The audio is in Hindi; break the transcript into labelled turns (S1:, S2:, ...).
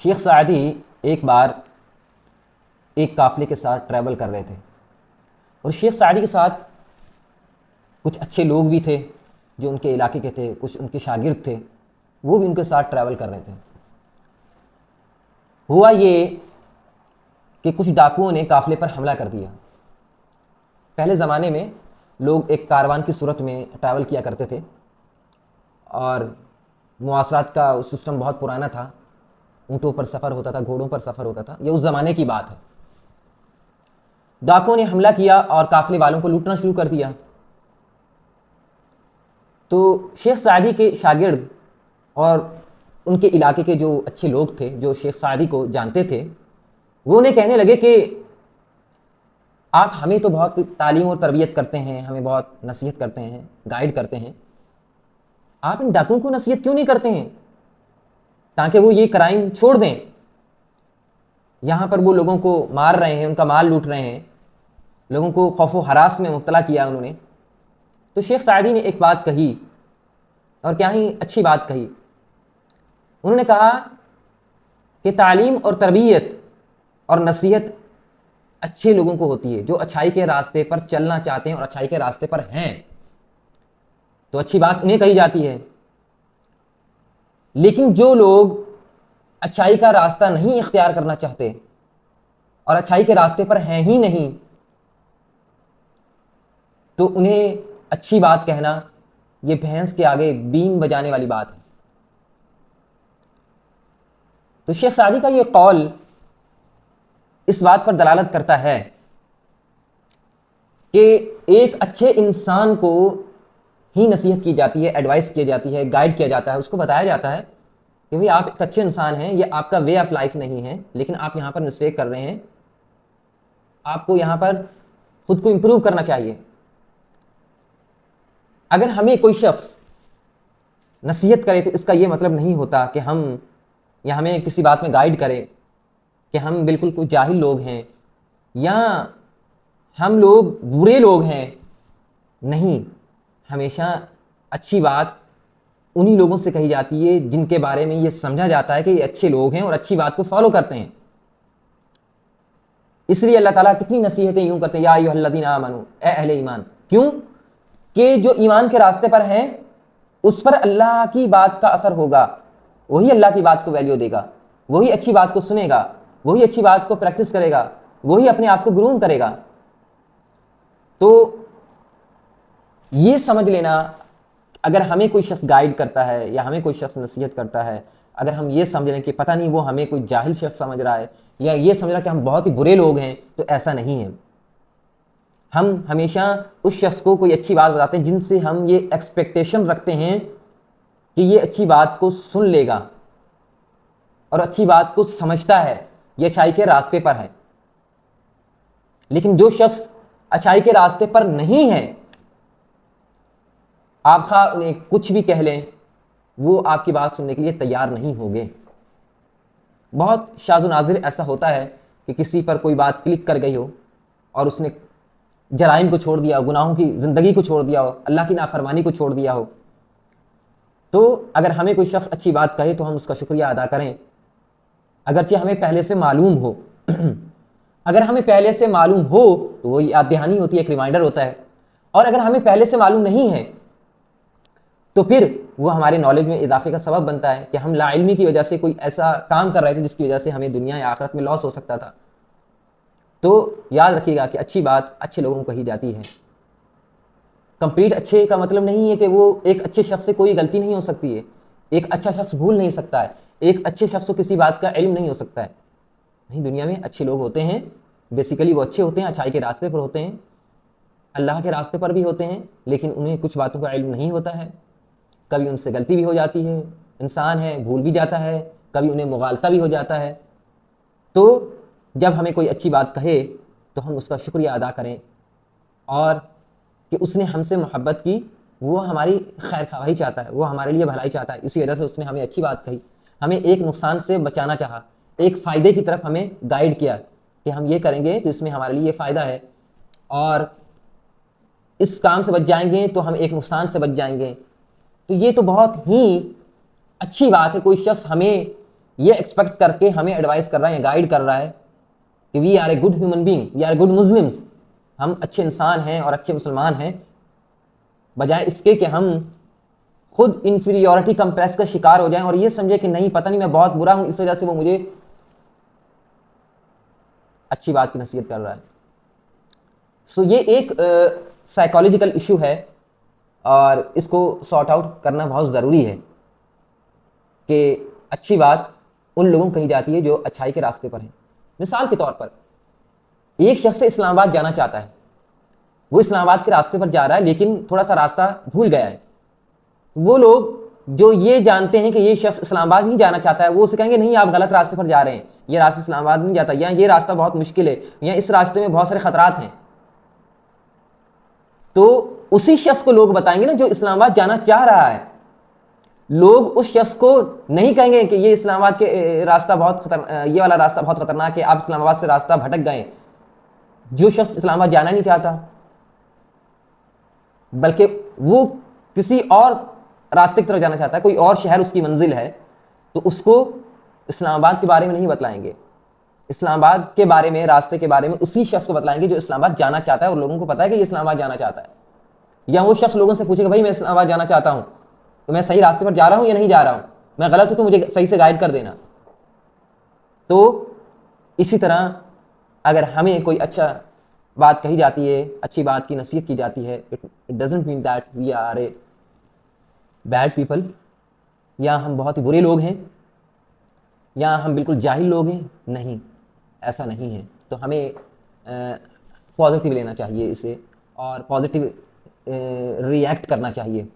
S1: शेख सादी एक बार एक काफ़िले के साथ ट्रैवल कर रहे थे और शेख सादी के साथ कुछ अच्छे लोग भी थे जो उनके इलाके के थे, कुछ उनके शागिर्द थे, वो भी उनके साथ ट्रैवल कर रहे थे। हुआ ये कि कुछ डाकुओं ने काफ़िले पर हमला कर दिया। पहले ज़माने में लोग एक कारवान की सूरत में ट्रैवल किया करते थे और मुआसरात का सिस्टम बहुत पुराना था। ऊँटों पर सफ़र होता था, घोड़ों पर सफ़र होता था। ये उस ज़माने की बात है। डाकुओं ने हमला किया और काफ़िले वालों को लूटना शुरू कर दिया। तो शेख सादी के शागिर्द और उनके इलाके के जो अच्छे लोग थे, जो शेख सादी को जानते थे, वो उन्हें कहने लगे कि आप हमें तो बहुत तालीम और तरबियत करते हैं, हमें बहुत नसीहत करते हैं, गाइड करते हैं, आप इन डाकुओं को नसीहत क्यों नहीं करते हैं ताकि वो ये क्राइम छोड़ दें। यहाँ पर वो लोगों को मार रहे हैं, उनका माल लूट रहे हैं, लोगों को खौफो हरास में मुब्तला किया उन्होंने। तो शेख सादी ने एक बात कही और क्या ही अच्छी बात कही। उन्होंने कहा कि तालीम और तरबियत और नसीहत अच्छे लोगों को होती है, जो अच्छाई के रास्ते पर चलना चाहते हैं और अच्छाई के रास्ते पर हैं, तो अच्छी बात उन्हें कही जाती है। लेकिन जो लोग अच्छाई का रास्ता नहीं इख्तियार करना चाहते और अच्छाई के रास्ते पर हैं ही नहीं, तो उन्हें अच्छी बात कहना ये भैंस के आगे बीन बजाने वाली बात है। तो शेख सादी का ये कौल इस बात पर दलालत करता है कि एक अच्छे इंसान को ही नसीहत की जाती है, एडवाइस की जाती है, गाइड किया जाता है, उसको बताया जाता है कि भाई आप एक अच्छे इंसान हैं, ये आपका वे ऑफ लाइफ नहीं है, लेकिन आप यहाँ पर मिस्टेक कर रहे हैं, आपको यहाँ पर खुद को इंप्रूव करना चाहिए। अगर हमें कोई शख्स नसीहत करे तो इसका ये मतलब नहीं होता कि हम या हमें किसी बात में गाइड करे कि हम बिल्कुल कोई जाहिल लोग हैं या हम लोग बुरे लोग हैं। नहीं, हमेशा अच्छी बात उन्हीं लोगों से कही जाती है जिनके बारे में ये समझा जाता है कि ये अच्छे लोग हैं और अच्छी बात को फॉलो करते हैं। इसलिए अल्लाह ताला कितनी नसीहतें यूं करते हैं, या अय्युहल्लज़ीना आमनू, ए अहले ईमान। क्यों? कि जो ईमान के रास्ते पर हैं उस पर अल्लाह की बात का असर होगा, वही अल्लाह की बात को वैल्यू देगा, वही अच्छी बात को सुनेगा, वही अच्छी बात को प्रैक्टिस करेगा, वही अपने आप को ग्रूम करेगा। तो ये समझ लेना, अगर हमें कोई शख्स गाइड करता है या हमें कोई शख्स नसीहत करता है, अगर हम ये समझ लें कि पता नहीं वो हमें कोई जाहिल शख्स समझ रहा है या ये समझ रहा है कि हम बहुत ही बुरे लोग हैं, तो ऐसा नहीं है। हम हमेशा उस शख्स को कोई अच्छी बात बताते हैं जिनसे हम ये एक्सपेक्टेशन रखते हैं कि ये अच्छी बात को सुन लेगा और अच्छी बात को समझता है, ये अच्छाई के रास्ते पर है। लेकिन जो शख्स अच्छाई के रास्ते पर नहीं है, आप खा उन्हें कुछ भी कह लें, वो आपकी बात सुनने के लिए तैयार नहीं होंगे। बहुत शाज़ नाज़िर ऐसा होता है कि किसी पर कोई बात क्लिक कर गई हो और उसने जराइम को छोड़ दिया, गुनाहों की ज़िंदगी को छोड़ दिया हो, अल्लाह की नाफरमानी को छोड़ दिया हो, तो अगर हमें कोई शख्स अच्छी बात कहे तो हम उसका शुक्रिया अदा करें, अगरचे हमें पहले से मालूम हो। अगर हमें पहले से मालूम हो तो वो याद दहानी होती है, एक रिमाइंडर होता है। और अगर हमें पहले से मालूम नहीं है तो फिर वो हमारे नॉलेज में इजाफे का सबब बनता है कि हम लाइल्मी की वजह से कोई ऐसा काम कर रहे थे जिसकी वजह से हमें दुनिया या आखिरत में लॉस हो सकता था। तो याद रखिएगा कि अच्छी बात अच्छे लोगों को कही जाती है। कंप्लीट अच्छे का मतलब नहीं है कि वो एक अच्छे शख्स से कोई गलती नहीं हो सकती है, एक अच्छा शख्स भूल नहीं सकता है, एक अच्छे शख्स को किसी बात का इल्म नहीं हो सकता है। नहीं, दुनिया में अच्छे लोग होते हैं, बेसिकली वो अच्छे होते हैं, अच्छाई के रास्ते पर होते हैं, अल्लाह के रास्ते पर भी होते हैं, लेकिन उन्हें कुछ बातों का इल्म नहीं होता है। कभी उनसे गलती भी हो जाती है, इंसान है, भूल भी जाता है, कभी उन्हें मुगालता भी हो जाता है। तो जब हमें कोई अच्छी बात कहे तो हम उसका शुक्रिया अदा करें और कि उसने हमसे मोहब्बत की, वो हमारी खैर ख्वाही चाहता है, वो हमारे लिए भलाई चाहता है, इसी वजह से उसने हमें अच्छी बात कही, हमें एक नुकसान से बचाना चाहा, एक फ़ायदे की तरफ हमें गाइड किया कि हम ये करेंगे तो इसमें हमारे लिए फ़ायदा है और इस काम से बच जाएंगे तो हम एक नुकसान से बच जाएंगे। तो ये तो बहुत ही अच्छी बात है, कोई शख्स हमें ये एक्सपेक्ट करके हमें एडवाइस कर रहा है या गाइड कर रहा है कि we are a good human being, we are good Muslims, हम अच्छे इंसान हैं और अच्छे मुसलमान हैं, बजाय इसके कि हम खुद इंफीरियोरिटी कंप्लेक्स का शिकार हो जाएं और ये समझे कि नहीं, पता नहीं मैं बहुत बुरा हूं, इस वजह से वो मुझे अच्छी बात की नसीहत कर रहा है। सो ये एक साइकोलॉजिकल इशू है और इसको सॉर्ट आउट करना बहुत ज़रूरी है कि अच्छी बात उन लोगों को कही जाती है जो अच्छाई के रास्ते पर हैं। मिसाल के तौर पर एक शख्स इस्लामाबाद जाना चाहता है, वो इस्लामाबाद के रास्ते पर जा रहा है लेकिन थोड़ा सा रास्ता भूल गया है। वो लोग जो ये जानते हैं कि ये शख्स इस्लामाबाद नहीं जाना चाहता है, वो उसे कहेंगे नहीं आप गलत रास्ते पर जा रहे हैं, ये रास्ता इस्लामाबाद नहीं जाता, या ये रास्ता बहुत मुश्किल है, या इस रास्ते में बहुत सारे खतरात हैं। तो उसी शख्स को लोग बताएंगे ना जो इस्लामाबाद जाना चाह रहा है। लोग उस शख्स को नहीं कहेंगे कि ये इस्लामाबाद के रास्ता बहुत ये वाला रास्ता बहुत खतरनाक है, आप इस्लामाबाद से रास्ता भटक गए। जो शख्स इस्लामाबाद जाना नहीं चाहता बल्कि वो किसी और रास्ते की तरफ जाना चाहता है, कोई और शहर उसकी मंजिल है, तो उसको इस्लामाबाद के बारे में नहीं बतलाएंगे। इस्लामाबाद के बारे में, रास्ते के बारे में उसी शख्स को बतलाएंगे जो इस्लामाबाद जाना चाहता है और लोगों को पता है कि ये इस्लामाबाद जाना चाहता है। या वो शख्स लोगों से पूछेगा भाई मैं इस्लामाबाद जाना चाहता हूं, तो मैं सही रास्ते पर जा रहा हूं या नहीं जा रहा हूं, मैं गलत हूं तो मुझे सही से गाइड कर देना। तो इसी तरह अगर हमें कोई अच्छा बात कही जाती है, अच्छी बात की नसीहत की जाती है, it doesn't mean that we are a bad people, या हम बहुत ही बुरे लोग हैं, या हम बिल्कुल जाहिल लोग हैं। नहीं, ऐसा नहीं है। तो हमें पॉजिटिव लेना चाहिए इसे और पॉजिटिव रिएक्ट करना चाहिए।